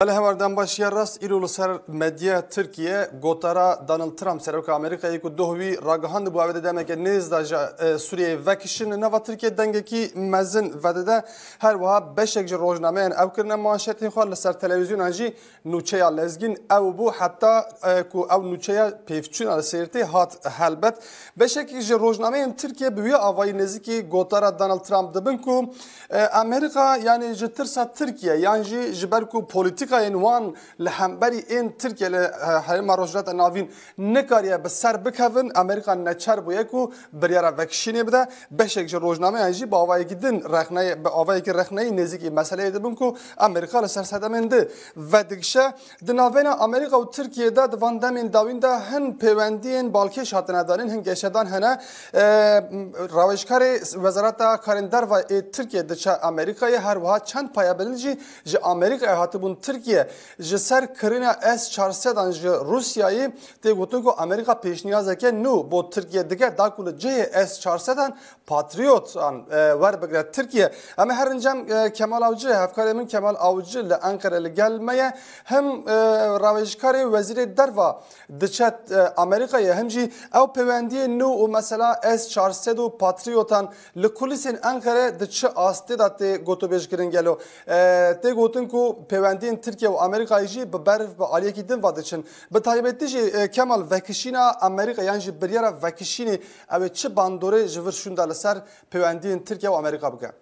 هەواردان باشیە ڕاست ئیرۆ لەسەر مەدیە تورکیە گۆتارا دانڵد ترامپ سەرۆکە ئەمریکای و دۆهوی ڕاگەهاند بوو ئەوێ دەمێکە نێزدا سووریای ڤەکشن نەڤە تورکیە دەنگێکی مەزن ڤەدەدا هەروەها بەشێک ji ڕۆژنامەیان ئەوکردنە مانشێتین خوا لەسەر تەلەڤیزیۆنان jî نوچەیە لەزگین ئەو بوو حتا ku ئەو نوچەیە pêvçûna li sêrtê hat helbet beşekî ji ڕۆژنامەیان تورکیە bi wî avayî nêzîkî gotara Donald Trump dibin ku Amerîka yanî ji tirsa Tirkiye yan jî ji ber ku polîtîkayên wan li hemberî ên Tirkiye li herêma Rojhilata Navîn nikariye bi ser bikevin Amerîka neçer bûye ku biryara vekişînê bide beşek ji rojnameyan jî bi avayekî din rexneyê bi avayekî rexneyî nêzîkî meseleyê dibin ku Amerîka li ser sedemên di vedikşe di navbêna Amerîka û Tirkiye'de di van demên dawîn de hin pêwendiyên balkêş hatine danîn hin geşedan hene rawêjkarê Wezareta Karên Derve ê Tirkiye diçe Amerîkayê her wiha çend payebilî jî ji Amerîkayê hatibûn Tirkiye ji ser kirina S-400 ji Rusyayê tê gotin ku Amerîka pêşniyazeke nû bo Tirkiye dike da ku li cihê S-400 Patriotan werbigire Tirkiye em her incem Kemal Avcı hevkarê min Kemal Avcı li Enqere li gel me ye hem rawêjkarê Wezîrê Derve diçe Amerîkayê hem jî ew pêwendiyê nû û mesela S-400 û Patriotan li kulîsên Enqere diçe astê da tê gotûbêjkirin gelo tê gotin ku pêwendiyên Tirkiye û Amerîkayê jî bi ber bi aliyekî din va diçin bi taybetî jî Kemal vekişîna Amerîka yan jî biryara vekişînê ew ê çi bandorê ji vir şûnda li ser pêwendiyên Tirkiye û Amerîka bike?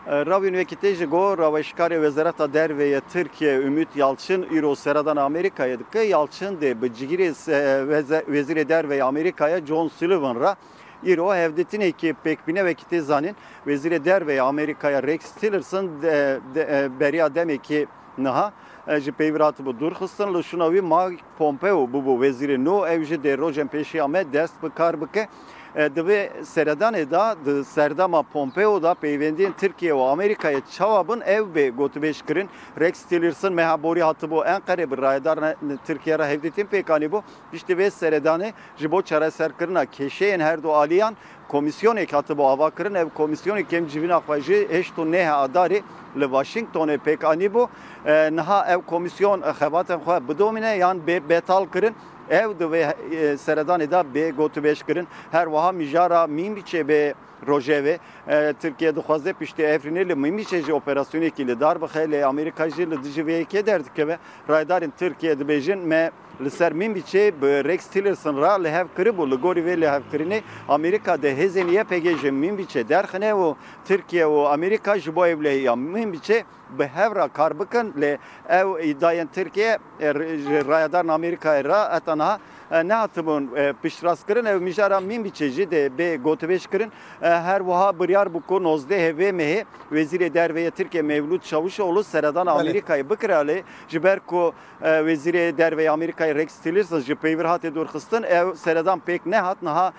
Ravîn wekî ji got rawêjkarê Wezareta Derveyê Tirkiye Ümit Yalçın îro seradan Amerîkayê dike Yalçın dê bi cigîrê Wezîrê Derveyê Amerîkaya John Sullivan ra îro hevdîtinekî pêkbîne wekî tê zanîn Wezîrê Derveyê Amerîkaya Rex Tillerson beriya demekî niha ji peyvî hatibû dûrxistin li şûna wî Mike Pompeo bûbû wezîrê nû ew jî dê rojên pêşiya me dest bi kar bike divê seredanê da di serdama Pompeo da peywendiyên Tirkiye û Amerîkayê çawa bin ew bê gotûbêjkirin Rex Tillerson mehaborî hatibû Enqerê bi rayedarên Tirkiye re hevdîtin pêkanî bû piştî vê seredanê ji bo çareserkirina kêşeyên her du aliyan komisyonek hatibû avakirin ev komisyonek em civîna xwe jî heşt û nêha adarê li Washingtonê pêkanî bû niha ev komisyon xebatên xwe bidomîne yan betal kirin ev di vê seredanê da bê gotûbêjkirin her wiha mijara Mînbiçê bê rojevê Tirkiye dixwaze piştî Efrînê li Mînbiçê jî operasyonekî li dar bixe lê Amerîka jî li dijî vê yekê derdikeve rayedarên Tirkiye dibêjin me li ser Mînbiçê bi Rex Tillerson ra li hev kiribû li gorî vê li hevkirinê Amerîka de hêzên YPG ji Mînbiçê derxine û Tirkiye û Amerîka ji bo evlehiya Mînbiçê bi hev ra kar bikin lê ev îdayên Tirkiye ji rayedarên Amerîkayê ra heta niha nehatibûn piştrast ev mijara Mînbiçê jî dê bê gotûbêjkirin her wiha biryar bû ku 19 hevê mehê Wezîrê Derveyê Tirkiye Mevlût Çavuşoğlu seredana Amerîkayê bikire lê ji ber ku Wezîrê Derveyê Amerîkayê Rex Tillerson ji peyvîr hatê dûrxistin ev seredan pêk nehat niha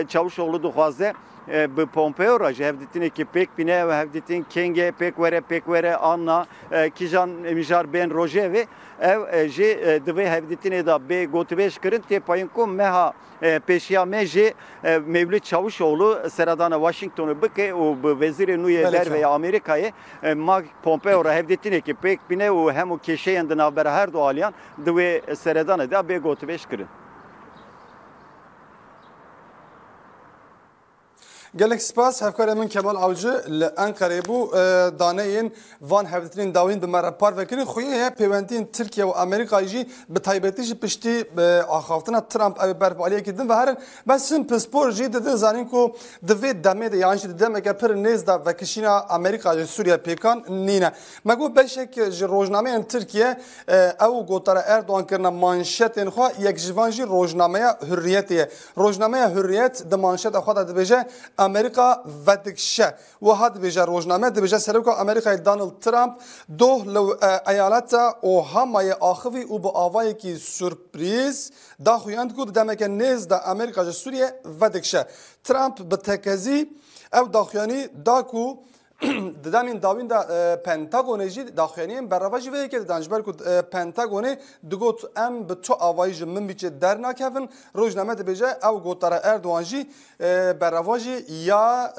Çavuşoğlu dixwaze bi Pompeo ra ji hevdîtinekî pêk bîne ew hevdîtin kengê pêk were Anna kîjan mijar bên rojevê ev jî di vê hevdîtinê da bê gotûbêjkirin tê payîn ku meha pêşiya me jî Mevlût Çavuşoğlu seredana Washingtonê bike û bi Wezîrê nû yê Derveyê Amerîkayê Mike Pompeo ra hevdîtinekî pêk bîne û hemû kêşeyên di navbera her du aliyan di wê seredanê da bê gotûbêjkirin. Gelek spas hevkarê min Kemal Avcı li Enqerê bû daneyên van hevdîtinên dawîn bi me re parvekirin xuyê heye pêwendiyên Tirkiye û Amerîkayê jî bi taybetî jî piştî axaftina Trump ew berbaliyekî din ve herin ben sizin pispor jî didin zanîn ku di vê demê de yan jî di demeke pir nêz da vekişîna Amerîka ji Sûriye pêkan nîne me got beşek ji rojnameyên Tirkiye ew gotara Erdoğan kirina manşetên xwe yek ji van jî rojnameya Hürriyetê ye rojnameya Hürriyet di manşeta xwe da dibêje Amerika vedikşe ve had dibêje rojname dibêje serokê Amerîkayê Donald Trump doh li eyaleta Ohamayê axivî û bi avayekî sürprîz daxuyand ku di demeke nêz da Amerîka ji Sûriye vedikşe Trump bi tekezî ew daxuyanî da ku ددامین داوین دا پنتاگون جی داخلیم براواجی وی که دانشبر کو پنتاگون دگوت ام به تو آوایج من بیچه در نکفن روزنامه دبیجه او گوتara اردوان جی براواجی یا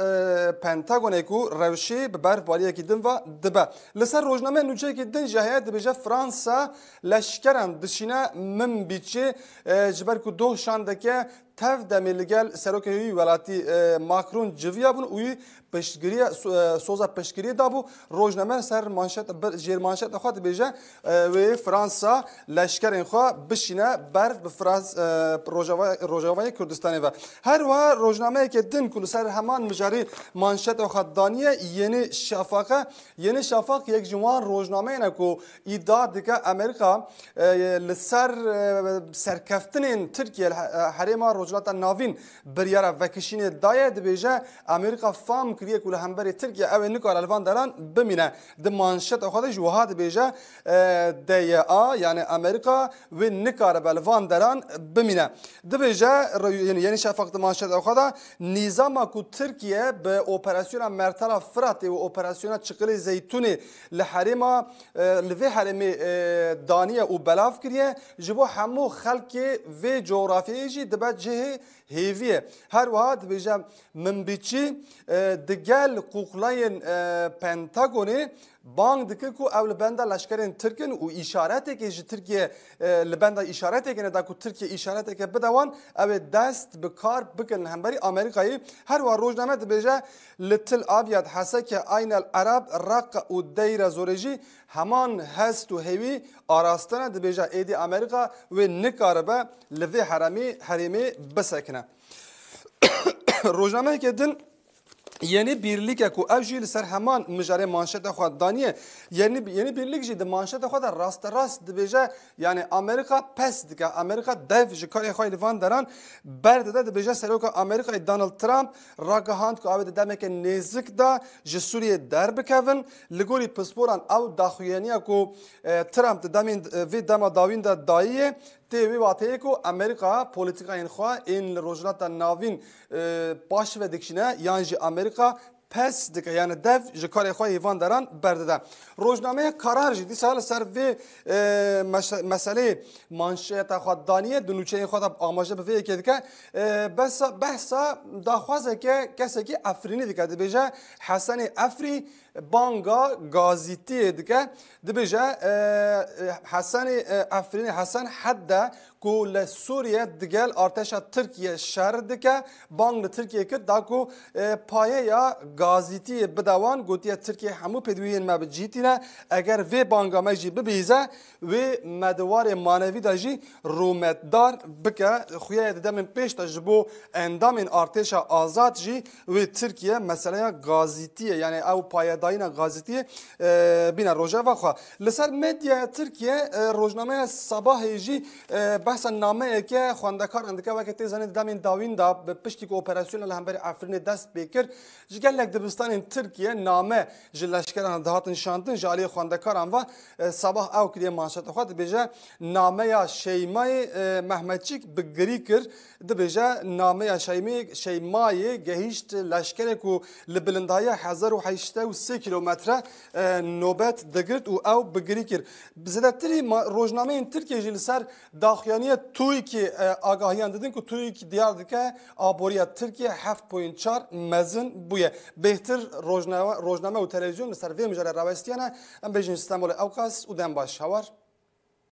پنتاگون کو روشی به برفباری کی دن و دبه لسر روزنامه نوچه کی دن جهت دبیجه فرانسا لشکران دشینه من بیچه جبر کو دو شاندکه تف دمیلگل سروکی ولاتی ماکرون جویا بون اوی پشتگیری سوزا پشتگیری دابو روزنامه سر مانشت جیر مانشت خود بیجه و فرانسا لشکر خو بشینه بر فرانس روجاوای کردستانی و هر و روزنامه که دن کل سر همان مجاری مانشت خود دانیه یعنی شفاق یک جوان روزنامه نکو ایداد که امریکا لسر سرکفتن ترکیه حریم روجلات ناوین بریاره وکشین دایه دبیجه امریکا فام کریه کل همبری ترکیه او نکار الوان دارن بمینه د مانشت خودش وها دبیجه دیا یعنی امریکا و نکار بالوان دارن بمینه دبیجه یعنی شفاق مانشت خدا نظام کو ترکیه به اپراسیون مرتلا فرات و اپراسیون چقل زیتونی لحریم لوی حریم دانیه و بلاف کریه جبو همو خلق و جغرافیایی جی دبت جه هیویه هر وقت بیجم من بیچی دگل قوقلاین پنتاگونی بانگ دکه کو اول بنده لشکرین ترکن و اشارتی که ترکیه لبنده اشارتی که ندا کو ترکیه اشارتی که بدوان او دست به کار بکن همبری آمریکایی هر وقت روزنامه بیجه لتل آبیاد حسه که عین العرب رق و دیر زورجی همان هست و هیوی آراستنه بیجه ایدی آمریکا و نکاربه لوی حریمی بسکنه روزنامه که دن یعنی birlik کو ev jî li ser heman mijare manşeta xwe daniye yeni birlik jî di manşeta xwe de rast dibêje yani Amerika pes dike Amerika dev ji karê xwe li van deran berdide dibêje seroka Amerikayê Donald Trump ragihand ku ew di demeke nêzik da ji Sûriyê derbikevin li gorî pisporan ew daxuyaniya ku Trump di demên vê dema dawîn de dayiye تي وی واتهی کو امریکا پولیتیکاین خوا این روزنات ناوین باش و دکشنه یان جی امریکا پس دکه یعنی دف جکار خو ایوان دارن برده روزنامه قرار جدی سال سر و مسئله منشیت خوددانیه دنوچه خود آماده به که دکه بس بحثا داخوازه که کسی که افرینی دکه دبیجه حسن افری بانگا گازیتی دکه دبیجه حسن افرینی حسن حد کل سوریه دگل ارتش ترکیه شهر دکه بانگ ترکیه که داکو پایه یا گازیتی بدوان گوتیه ترکیه همو پدوین ما بجیتینه اگر وی بانگا مجی ببیزه و مدوار مانوی داجی رومتدار بکه خویه دمن پیش تجربه اندام ارتش آزاد جی و ترکیه مثلا گازیتیه یعنی او پایداین گازیتیه بین روجا و خوا لسر مدیا ترکیه روزنامه صباح جی بحث نامه که خواندکار اندکه وقتی تیزانی دامین داوین دا به پشتی که اپراسیون لهمبری افرین دست بکر جگل لک دبستان ترکیه نامه جلشکران دهاتن شاندن جالی خواندکاران و صباح او کلیه مانشات خود بیجه نامه یا شیمای محمدچیک بگری کر دبیجه نامه یا شیمای گهیشت لشکر کو لبلندهای 1083 کیلومتر نوبت دگرد و او بگری کر بزدتری روزنامه ترکیه جلسر داخیانی توی که آگاهیان دیدن که توی که دیار دکه آبوریا ترکیه 7.4 مزن بویه بهتر روزنامه و تلویزیون سر وی مجال روستیانه ام بیشین استانبول اوکاس و دنباش هوار